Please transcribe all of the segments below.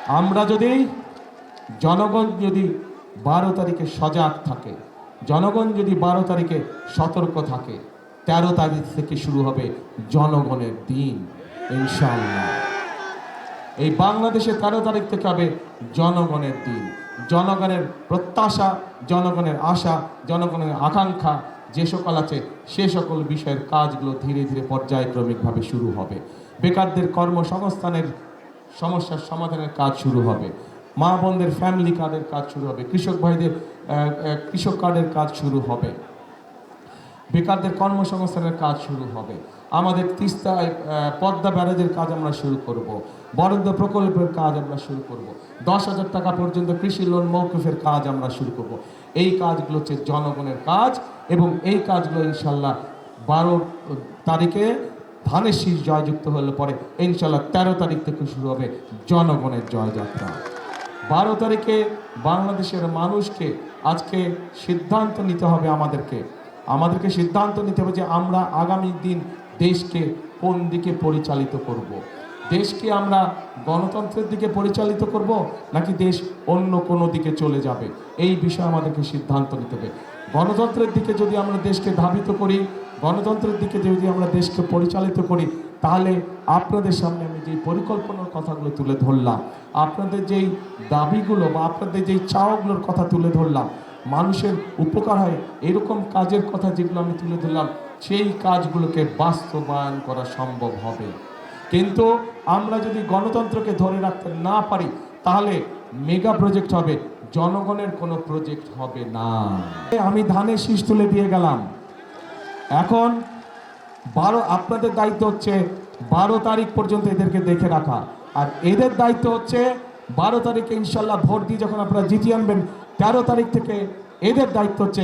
আমরা যদি জনগণ যদি 12 তারিখে সজাগ থাকে, জনগণ যদি 12 তারিখে সতর্ক থাকে, 13 তারিখ থেকে শুরু হবে জনগণের দিন ইনশাআল্লাহ। এই বাংলাদেশে 13 তারিখ থেকে হবে জনগণের দিন। জনগণের প্রত্যাশা, জনগণের আশা, জনগণের আকাঙ্ক্ষা যে সকল আছে সে সকল বিষয়ের কাজগুলো ধীরে ধীরে পর্যায়ক্রমিকভাবে শুরু হবে। বেকারদের কর্মসংস্থানের সমস্যার সমাধানের কাজ শুরু হবে, মা বোনদের ফ্যামিলি কার্ডের কাজ শুরু হবে, কৃষক ভাইদের কৃষক কার্ডের কাজ শুরু হবে, বেকারদের কর্মসংস্থানের কাজ শুরু হবে, আমাদের তিস্তায় পদ্মা ব্যারাজের কাজ আমরা শুরু করব, বরাদ্দ প্রকল্পের কাজ আমরা শুরু করব, 10,000 টাকা পর্যন্ত কৃষি লোন মৌকুফের কাজ আমরা শুরু করব। এই কাজগুলো হচ্ছে জনগণের কাজ এবং এই কাজগুলো ইনশাল্লাহ 12 তারিখে ধানের শীষ জয়যুক্ত হলে পরে ইনশাল্লাহ 13 তারিখ থেকে শুরু হবে জনগণের জয়যাত্রা। 12 তারিখে বাংলাদেশের মানুষকে আজকে সিদ্ধান্ত নিতে হবে, আমাদেরকে সিদ্ধান্ত নিতে হবে যে আমরা আগামী দিন দেশকে কোন দিকে পরিচালিত করব। দেশকে আমরা গণতন্ত্রের দিকে পরিচালিত করব নাকি দেশ অন্য কোনো দিকে চলে যাবে, এই বিষয়ে আমাদেরকে সিদ্ধান্ত নিতে হবে। গণতন্ত্রের দিকে যদি আমরা দেশকে ধাবিত করি, গণতন্ত্রের দিকে যদি আমরা দেশকে পরিচালিত করি, তাহলে আপনাদের সামনে আমি যেই পরিকল্পনার কথাগুলো তুলে ধরলাম, আপনাদের যেই দাবিগুলো বা আপনাদের যেই চাওয়াগুলোর কথা তুলে ধরলাম, মানুষের উপকার হয় এরকম কাজের কথা যেগুলো আমি তুলে ধরলাম, সেই কাজগুলোকে বাস্তবায়ন করা সম্ভব হবে। কিন্তু আমরা যদি গণতন্ত্রকে ধরে রাখতে না পারি তাহলে মেগা প্রজেক্ট হবে, জনগণের কোনো প্রজেক্ট হবে না। আমি ধানের শীষ তুলে দিয়ে গেলাম, এখন আপনাদের দায়িত্ব হচ্ছে 12 তারিখ পর্যন্ত এদেরকে দেখে রাখা, আর এদের দায়িত্ব হচ্ছে 12 তারিখে ইনশাল্লাহ ভোট দিয়ে যখন আপনারা জিতিয়ে আনবেন, 13 তারিখ থেকে এদের দায়িত্ব হচ্ছে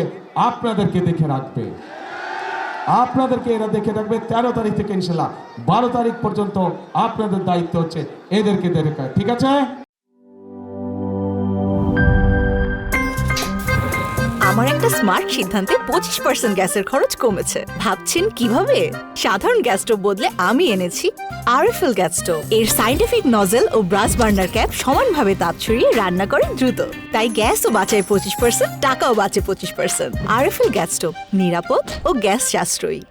আপনাদেরকে দেখে রাখবে, আপনাদেরকে এরা দেখে রাখবে। 13 তারিখ থেকে ইনশাল্লাহ 12 তারিখ পর্যন্ত আপনাদের দায়িত্ব হচ্ছে এদেরকে দেখে রাখা, ঠিক আছে? আমার একটা স্মার্ট সিদ্ধান্তে 25% গ্যাসের খরচ কমেছে। ভাবছেন কিভাবে? সাধারণ গ্যাস স্টোভ বদলে আমি এনেছি আরএফএল গ্যাস স্টোভ। এর সাইন্টিফিক নজল ও ব্রাস বার্নার ক্যাপ সমানভাবে তাপ ছড়িয়ে রান্না করে দ্রুত, তাই গ্যাসও বাঁচায় 25%, টাকাও বাঁচে 25%। আরএফএল গ্যাস স্টোভ নিরাপদ ও গ্যাস সাশ্রয়ী।